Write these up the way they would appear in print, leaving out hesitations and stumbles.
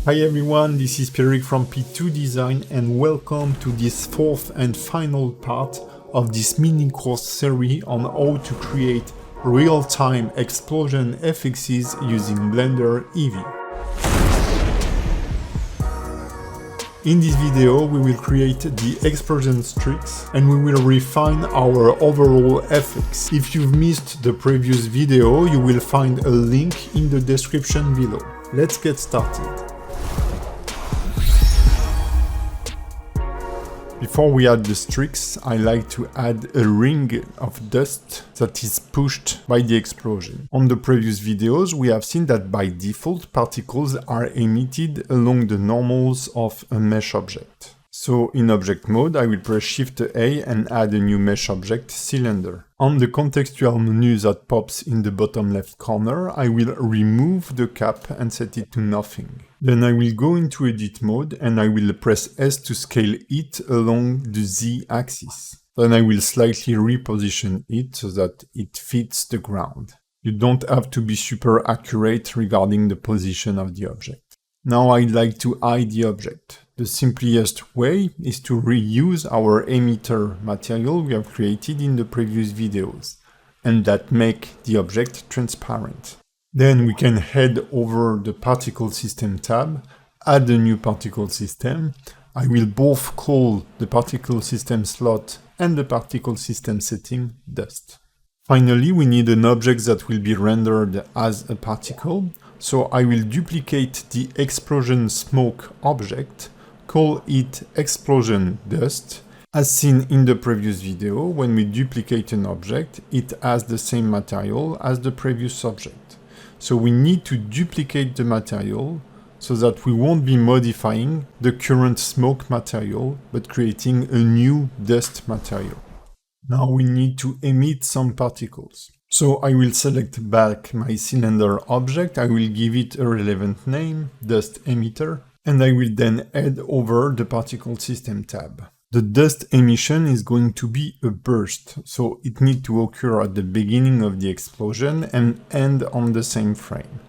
Hi everyone, this is Pierrick from P2 Design and welcome to this fourth and final part of this mini course series on how to create real-time explosion FXs using Blender Eevee. In this video we will create the explosion streaks and we will refine our overall FX. If you've missed the previous video, you will find a link in the description below. Let's get started. Before we add the streaks, I like to add a ring of dust that is pushed by the explosion. On the previous videos, we have seen that by default, particles are emitted along the normals of a mesh object. So in object mode, I will press Shift A and add a new mesh object, cylinder. On the contextual menu that pops in the bottom left corner, I will remove the cap and set it to nothing. Then I will go into edit mode and I will press S to scale it along the Z axis. Then I will slightly reposition it so that it fits the ground. You don't have to be super accurate regarding the position of the object. Now I'd like to hide the object. The simplest way is to reuse our emitter material we have created in the previous videos, and that make the object transparent. Then we can head over the particle system tab, add a new particle system. I will both call the particle system slot and the particle system setting dust. Finally, we need an object that will be rendered as a particle. So I will duplicate the explosion smoke object, call it explosion dust. As seen in the previous video, when we duplicate an object, it has the same material as the previous object. So we need to duplicate the material so that we won't be modifying the current smoke material, but creating a new dust material. Now we need to emit some particles. So I will select back my cylinder object, I will give it a relevant name, dust emitter, and I will then head over the particle system tab. The dust emission is going to be a burst, so it needs to occur at the beginning of the explosion and end on the same frame.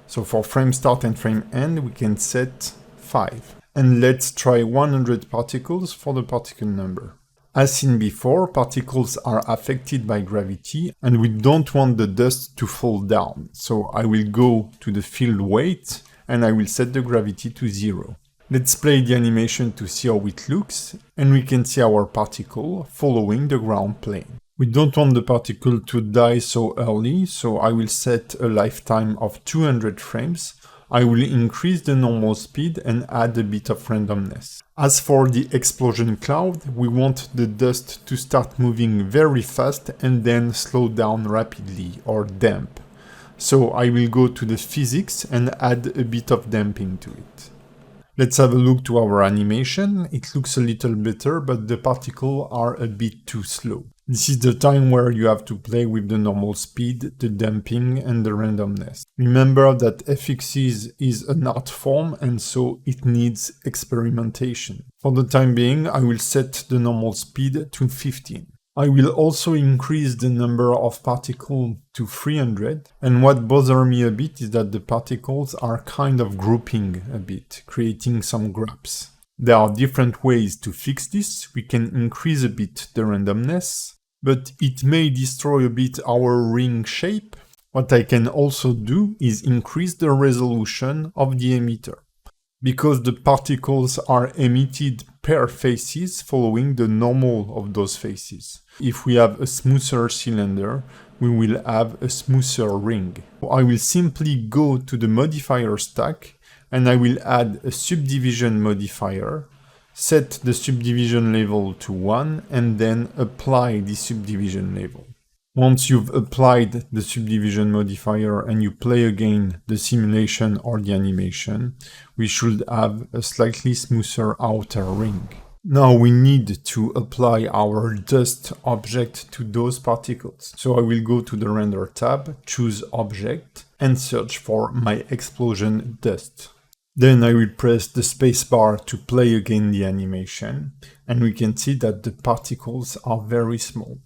So for frame start and frame end, we can set 5. And let's try 100 particles for the particle number. As seen before, particles are affected by gravity and we don't want the dust to fall down. So I will go to the field weight and I will set the gravity to 0. Let's play the animation to see how it looks and we can see our particle following the ground plane. We don't want the particle to die so early, so I will set a lifetime of 200 frames. I will increase the normal speed and add a bit of randomness. As for the explosion cloud, we want the dust to start moving very fast and then slow down rapidly or damp. So I will go to the physics and add a bit of damping to it. Let's have a look to our animation. It looks a little better, but the particles are a bit too slow. This is the time where you have to play with the normal speed, the damping and the randomness. Remember that FXs is an art form and so it needs experimentation. For the time being, I will set the normal speed to 15. I will also increase the number of particles to 300, and what bothers me a bit is that the particles are kind of grouping a bit, creating some gaps. There are different ways to fix this. We can increase a bit the randomness, but it may destroy a bit our ring shape. What I can also do is increase the resolution of the emitter, because the particles are emitted per faces following the normal of those faces. If we have a smoother cylinder, we will have a smoother ring. I will simply go to the modifier stack and I will add a subdivision modifier, set the subdivision level to 1 and then apply the subdivision level. Once you've applied the subdivision modifier and you play again the simulation or the animation, we should have a slightly smoother outer ring. Now we need to apply our dust object to those particles. So I will go to the render tab, choose object and search for my explosion dust. Then I will press the spacebar to play again the animation and we can see that the particles are very small.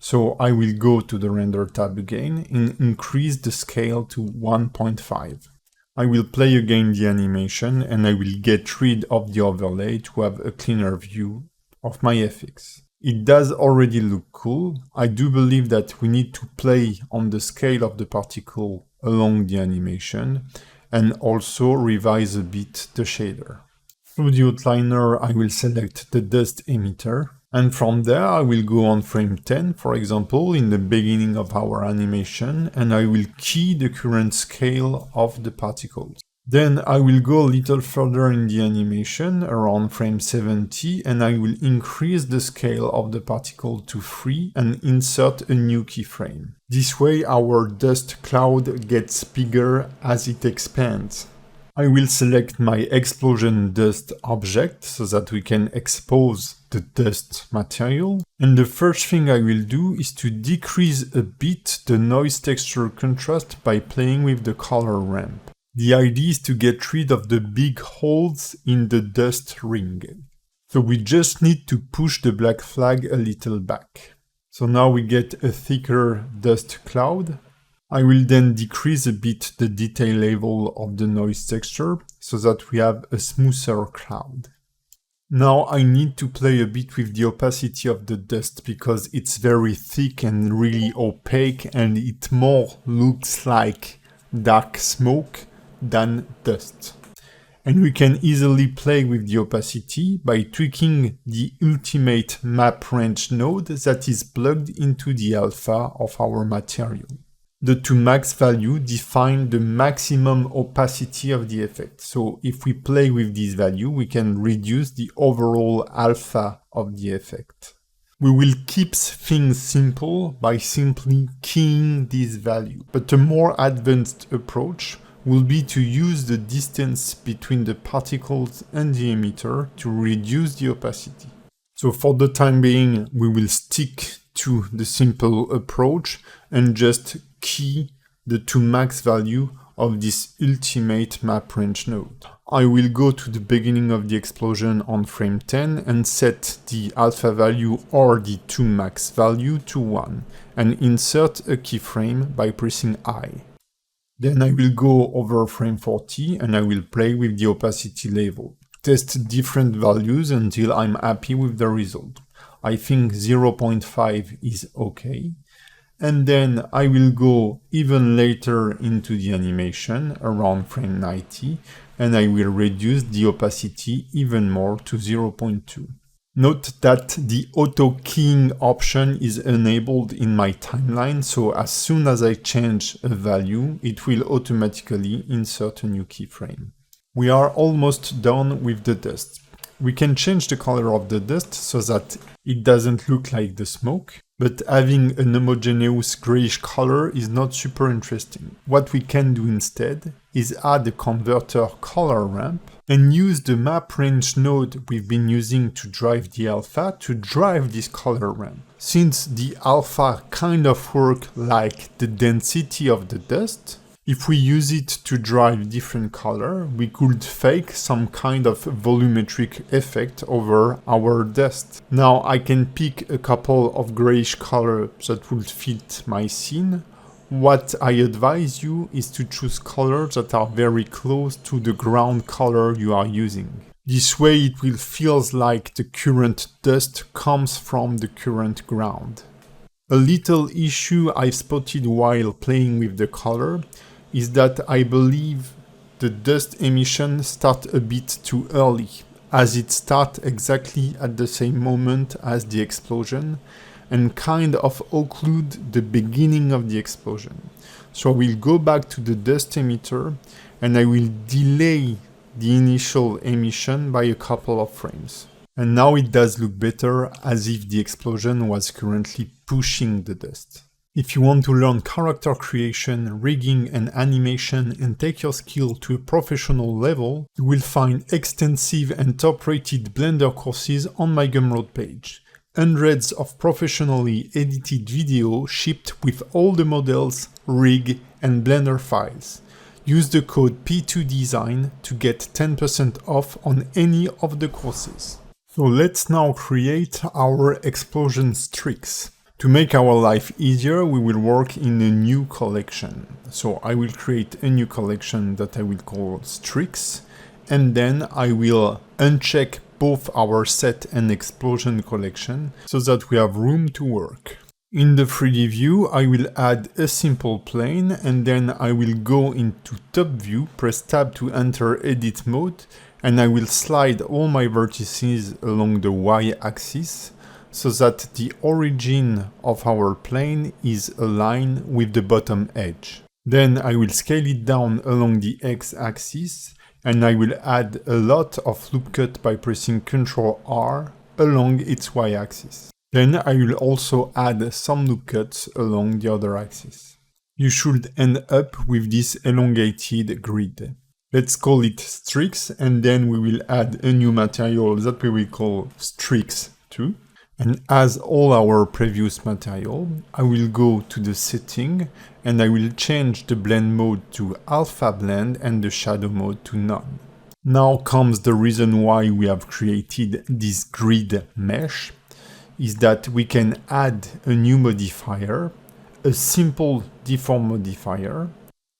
So I will go to the render tab again and increase the scale to 1.5. I will play again the animation and I will get rid of the overlay to have a cleaner view of my FX. It does already look cool. I do believe that we need to play on the scale of the particle along the animation and also revise a bit the shader. Through the outliner, I will select the dust emitter, and from there I will go on frame 10, for example, in the beginning of our animation, and I will key the current scale of the particles. Then I will go a little further in the animation, around frame 70, and I will increase the scale of the particle to 3 and insert a new keyframe. This way our dust cloud gets bigger as it expands. I will select my explosion dust object so that we can expose the dust material. And the first thing I will do is to decrease a bit the noise texture contrast by playing with the color ramp. The idea is to get rid of the big holes in the dust ring. So we just need to push the black flag a little back. So now we get a thicker dust cloud. I will then decrease a bit the detail level of the noise texture so that we have a smoother cloud. Now I need to play a bit with the opacity of the dust because it's very thick and really opaque and it more looks like dark smoke than dust. And we can easily play with the opacity by tweaking the ultimate map range node that is plugged into the alpha of our material. The toMax value define the maximum opacity of the effect. So if we play with this value, we can reduce the overall alpha of the effect. We will keep things simple by simply keying this value. But a more advanced approach will be to use the distance between the particles and the emitter to reduce the opacity. So for the time being, we will stick to the simple approach and just key the toMax value of this ultimate map range node. I will go to the beginning of the explosion on frame 10 and set the alpha value or the toMax value to 1 and insert a keyframe by pressing I. Then I will go over frame 40 and I will play with the opacity level. Test different values until I'm happy with the result. I think 0.5 is okay. And then I will go even later into the animation, around frame 90, and I will reduce the opacity even more to 0.2. Note that the auto keying option is enabled in my timeline, so as soon as I change a value, it will automatically insert a new keyframe. We are almost done with the dust. We can change the color of the dust so that it doesn't look like the smoke, but having an homogeneous grayish color is not super interesting. What we can do instead is add a converter color ramp and use the map range node we've been using to drive the alpha to drive this color ramp. Since the alpha kind of works like the density of the dust, if we use it to drive different color, we could fake some kind of volumetric effect over our dust. Now I can pick a couple of grayish color that would fit my scene. What I advise you is to choose colors that are very close to the ground color you are using. This way it will feel like the current dust comes from the current ground. A little issue I spotted while playing with the color is that I believe the dust emission starts a bit too early, as it starts exactly at the same moment as the explosion and kind of occlude the beginning of the explosion. So I will go back to the dust emitter and I will delay the initial emission by a couple of frames. And now it does look better, as if the explosion was currently pushing the dust. If you want to learn character creation, rigging and animation and take your skill to a professional level, you will find extensive and top-rated Blender courses on my Gumroad page. Hundreds of professionally edited videos shipped with all the models, rig and Blender files. Use the code P2Design to get 10% off on any of the courses. So let's now create our explosion streaks. To make our life easier, we will work in a new collection. So I will create a new collection that I will call Strix, and then I will uncheck both our set and explosion collection so that we have room to work. In the 3D view, I will add a simple plane, and then I will go into top view, press tab to enter edit mode, and I will slide all my vertices along the y-axis so that the origin of our plane is aligned with the bottom edge. Then I will scale it down along the x-axis, and I will add a lot of loop cut by pressing Ctrl R along its y-axis. Then I will also add some loop cuts along the other axis. You should end up with this elongated grid. Let's call it Strix, and then we will add a new material that we will call Strix 2. And as all our previous material, I will go to the setting and I will change the blend mode to alpha blend and the shadow mode to none. Now comes the reason why we have created this grid mesh, is that we can add a new modifier, a simple deform modifier.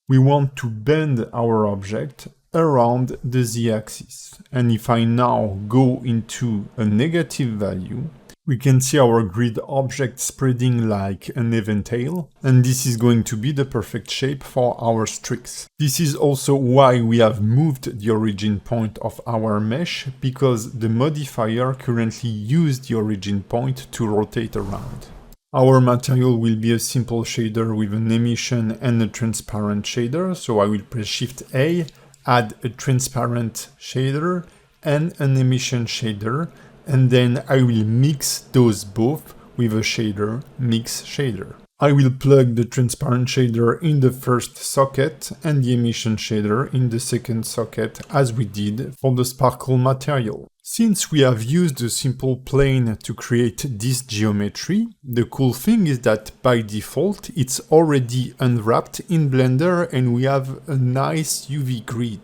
We want to bend our object around the z-axis. And if I now go into a negative value, we can see our grid object spreading like an eventail, and this is going to be the perfect shape for our Strix. This is also why we have moved the origin point of our mesh, because the modifier currently uses the origin point to rotate around. Our material will be a simple shader with an emission and a transparent shader, so I will press Shift A, add a transparent shader and an emission shader, and then I will mix those both with a shader, mix shader. I will plug the transparent shader in the first socket and the emission shader in the second socket, as we did for the sparkle material. Since we have used a simple plane to create this geometry, the cool thing is that by default it's already unwrapped in Blender and we have a nice UV grid.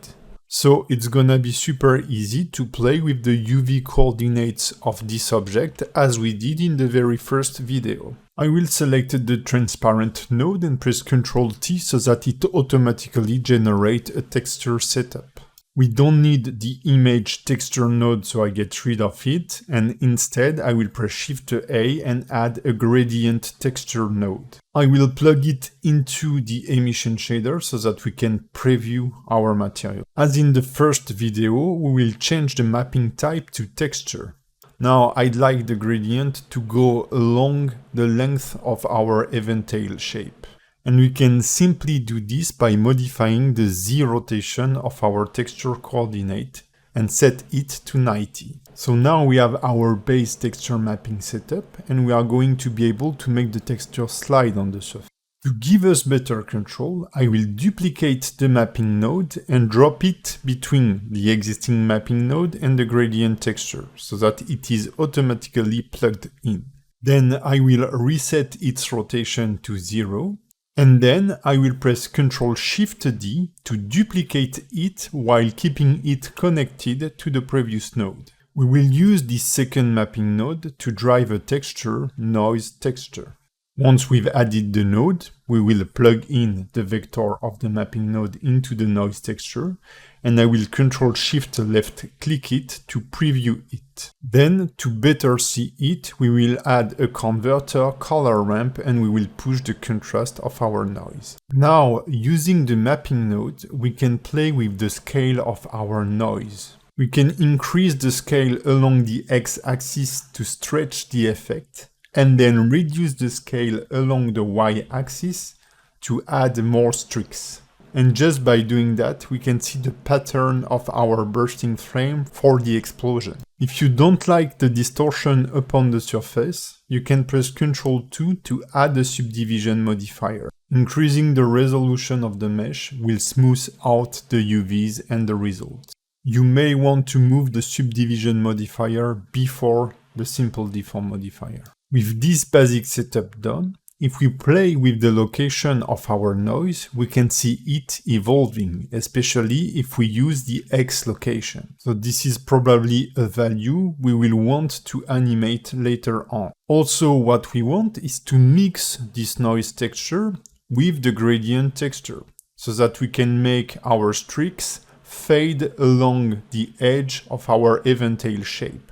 So it's gonna be super easy to play with the UV coordinates of this object as we did in the very first video. I will select the transparent node and press Ctrl T so that it automatically generates a texture setup. We don't need the image texture node, so I get rid of it, and instead I will press Shift A and add a gradient texture node. I will plug it into the emission shader so that we can preview our material. As in the first video, we will change the mapping type to texture. Now I'd like the gradient to go along the length of our eventail shape. And we can simply do this by modifying the Z rotation of our texture coordinate and set it to 90. So now we have our base texture mapping setup, and we are going to be able to make the texture slide on the surface. To give us better control, I will duplicate the mapping node and drop it between the existing mapping node and the gradient texture so that it is automatically plugged in. Then I will reset its rotation to 0. And then I will press Ctrl-Shift-D to duplicate it while keeping it connected to the previous node. We will use this second mapping node to drive a texture, noise texture. Once we've added the node, we will plug in the vector of the mapping node into the noise texture, and I will Ctrl-Shift-Left click it to preview it. Then, to better see it, we will add a converter color ramp and we will push the contrast of our noise. Now, using the mapping node, we can play with the scale of our noise. We can increase the scale along the x-axis to stretch the effect, and then reduce the scale along the y-axis to add more streaks. And just by doing that, we can see the pattern of our bursting frame for the explosion. If you don't like the distortion upon the surface, you can press Ctrl 2 to add a subdivision modifier. Increasing the resolution of the mesh will smooth out the UVs and the results. You may want to move the subdivision modifier before the simple deform modifier. With this basic setup done, If we play with the location of our noise, we can see it evolving, especially if we use the X location. So this is probably a value we will want to animate later on. Also, what we want is to mix this noise texture with the gradient texture, so that we can make our streaks fade along the edge of our eventail shape.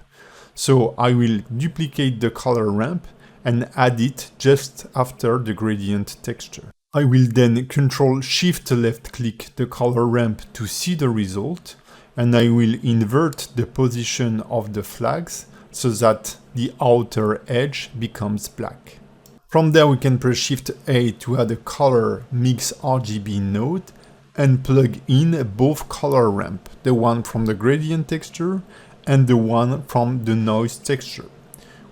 So I will duplicate the color ramp and add it just after the gradient texture. I will then Ctrl-Shift left click the color ramp to see the result, and I will invert the position of the flags so that the outer edge becomes black. From there we can press Shift A to add a color mix RGB node and plug in both color ramp, the one from the gradient texture and the one from the noise texture.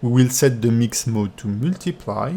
We will set the mix mode to multiply,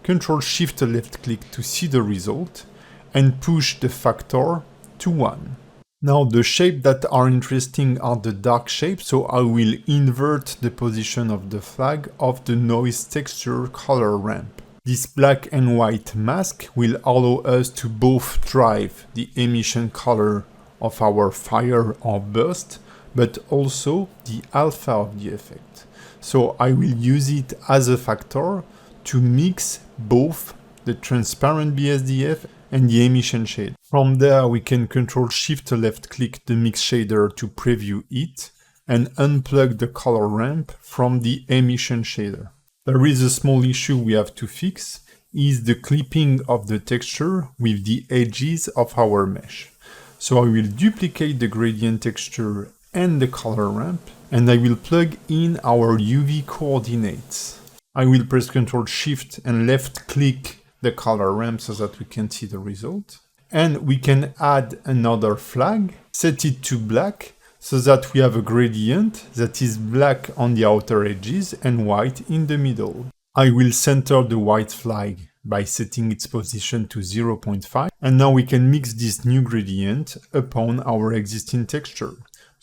Ctrl-Shift left click to see the result, and push the factor to 1. Now the shapes that are interesting are the dark shapes, so I will invert the position of the flag of the noise texture color ramp. This black and white mask will allow us to both drive the emission color of our fire or burst, but also the alpha of the effect. So I will use it as a factor to mix both the transparent BSDF and the emission shade. From there we can Ctrl-Shift left click the mix shader to preview it and unplug the color ramp from the emission shader. There is a small issue we have to fix, is the clipping of the texture with the edges of our mesh. So I will duplicate the gradient texture and the color ramp, and I will plug in our UV coordinates. I will press Ctrl-Shift and left click the color ramp so that we can see the result. And we can add another flag, set it to black, so that we have a gradient that is black on the outer edges and white in the middle. I will center the white flag by setting its position to 0.5, and now we can mix this new gradient upon our existing texture.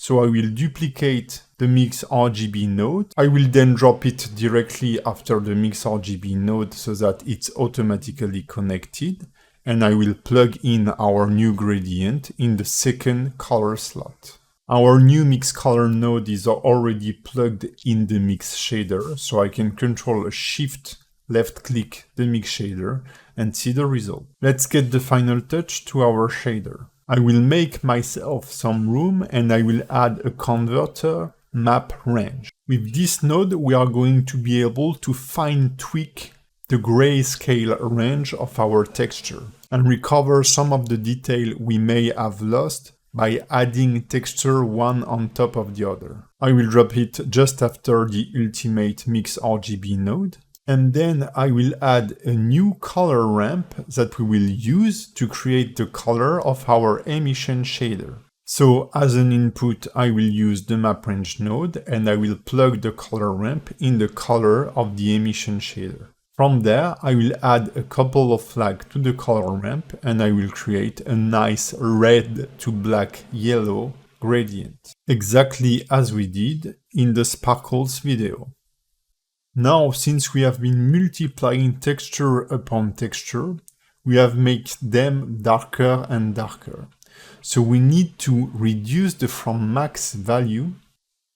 So I will duplicate the mix RGB node. I will then drop it directly after the mix RGB node so that it's automatically connected, and I will plug in our new gradient in the second color slot. Our new mix color node is already plugged in the mix shader, so I can Ctrl-Shift left click the mix shader and see the result. Let's get the final touch to our shader. I will make myself some room and I will add a converter map range. With this node we are going to be able to fine tweak the grayscale range of our texture and recover some of the detail we may have lost by adding texture one on top of the other. I will drop it just after the ultimate mix RGB node. And then I will add a new color ramp that we will use to create the color of our emission shader. So as an input, I will use the map range node and I will plug the color ramp in the color of the emission shader. From there, I will add a couple of flags to the color ramp and I will create a nice red to black yellow gradient, exactly as we did in the sparkles video. Now, since we have been multiplying texture upon texture, we have made them darker and darker. So we need to reduce the from max value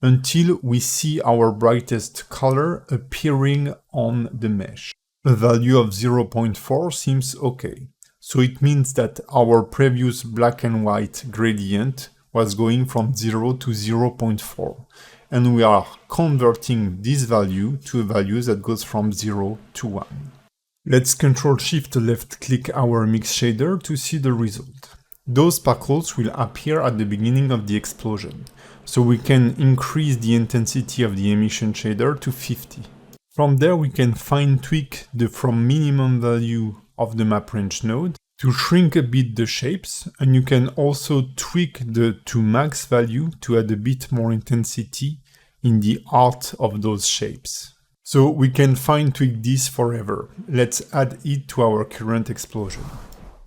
until we see our brightest color appearing on the mesh. A value of 0.4 seems okay. So it means that our previous black and white gradient was going from 0 to 0.4. And we are converting this value to a value that goes from 0 to 1. Let's Ctrl-Shift left click our mix shader to see the result. Those sparkles will appear at the beginning of the explosion, so we can increase the intensity of the emission shader to 50. From there we can fine tweak the from minimum value of the map range node to shrink a bit the shapes, and you can also tweak the to max value to add a bit more intensity in the art of those shapes. So we can fine tweak this forever. Let's add it to our current explosion.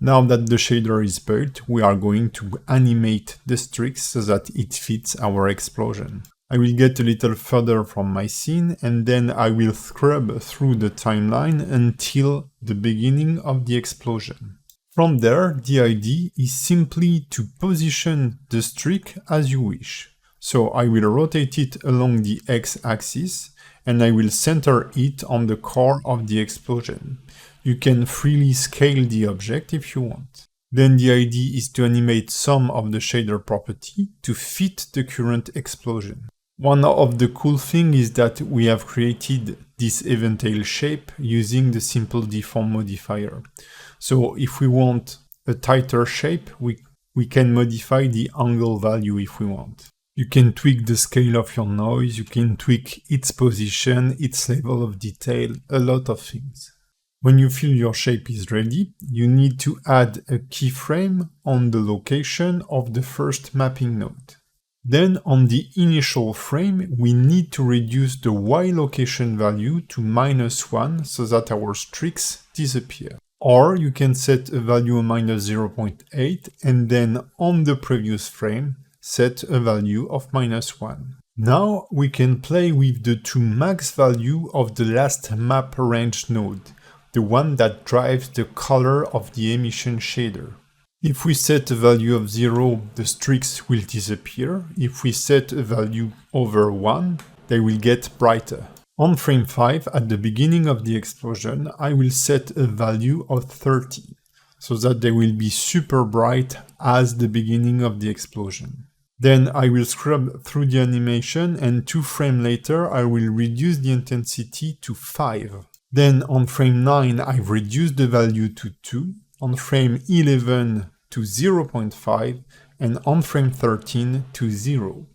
Now that the shader is built, we are going to animate the streaks so that it fits our explosion. I will get a little further from my scene and then I will scrub through the timeline until the beginning of the explosion. From there, the idea is simply to position the streak as you wish. So I will rotate it along the x-axis and I will center it on the core of the explosion. You can freely scale the object if you want. Then the idea is to animate some of the shader property to fit the current explosion. One of the cool things is that we have created this eventail shape using the simple deform modifier. So if we want a tighter shape, we can modify the angle value if we want. You can tweak the scale of your noise, you can tweak its position, its level of detail, a lot of things. When you feel your shape is ready, you need to add a keyframe on the location of the first mapping node. Then on the initial frame, we need to reduce the Y location value to -1 so that our streaks disappear. Or you can set a value of -0.8 and then on the previous frame, set a value of -1. Now we can play with the two max value of the last map range node, the one that drives the color of the emission shader. If we set a value of 0, the streaks will disappear. If we set a value over 1, they will get brighter. On frame 5, at the beginning of the explosion, I will set a value of 30, so that they will be super bright as the beginning of the explosion. Then I will scrub through the animation and 2 frames later I will reduce the intensity to 5. Then on frame 9 I've reduced the value to 2, on frame 11 to 0.5 and on frame 13 to 0.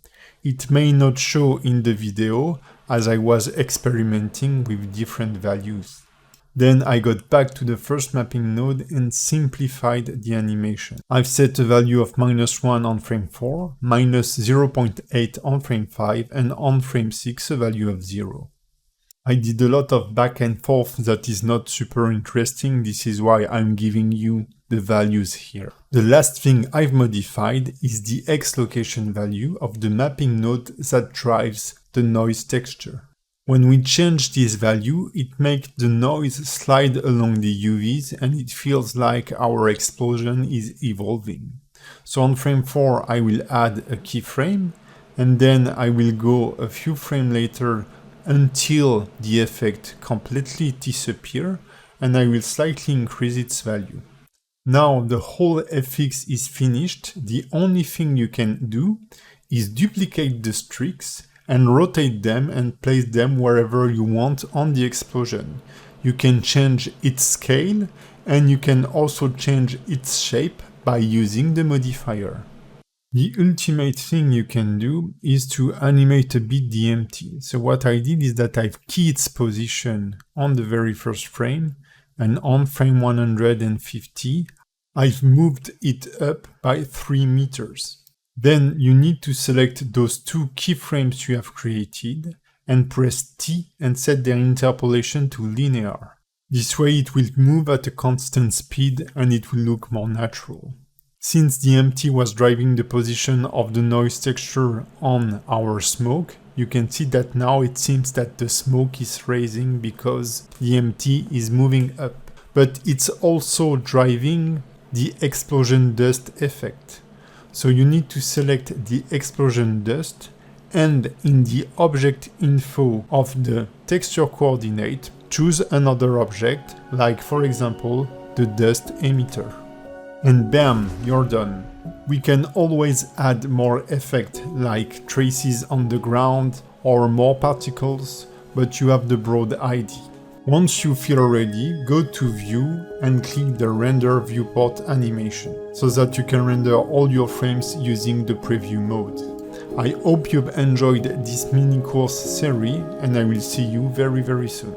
It may not show in the video as I was experimenting with different values. Then I got back to the first mapping node and simplified the animation. I've set a value of -1 on frame 4, -0.8 on frame 5 and on frame 6 a value of 0. I did a lot of back and forth that is not super interesting, this is why I'm giving you the values here. The last thing I've modified is the X location value of the mapping node that drives the noise texture. When we change this value, it makes the noise slide along the UVs and it feels like our explosion is evolving. So on frame 4 I will add a keyframe and then I will go a few frames later until the effect completely disappears and I will slightly increase its value. Now the whole FX is finished. The only thing you can do is duplicate the streaks and rotate them and place them wherever you want on the explosion. You can change its scale and you can also change its shape by using the modifier. The ultimate thing you can do is to animate a bit the empty. So what I did is that I've keyed its position on the very first frame and on frame 150 I've moved it up by 3 meters. Then you need to select those 2 keyframes you have created and press T and set their interpolation to linear. This way it will move at a constant speed and it will look more natural. Since the empty was driving the position of the noise texture on our smoke, you can see that now it seems that the smoke is raising because the empty is moving up. But it's also driving the explosion dust effect. So you need to select the explosion dust and in the object info of the texture coordinate, choose another object, like for example, the dust emitter. And bam, you're done. We can always add more effect like traces on the ground or more particles, but you have the broad idea. Once you feel ready, go to View and click the Render Viewport animation, so that you can render all your frames using the preview mode. I hope you've enjoyed this mini course series and I will see you very soon.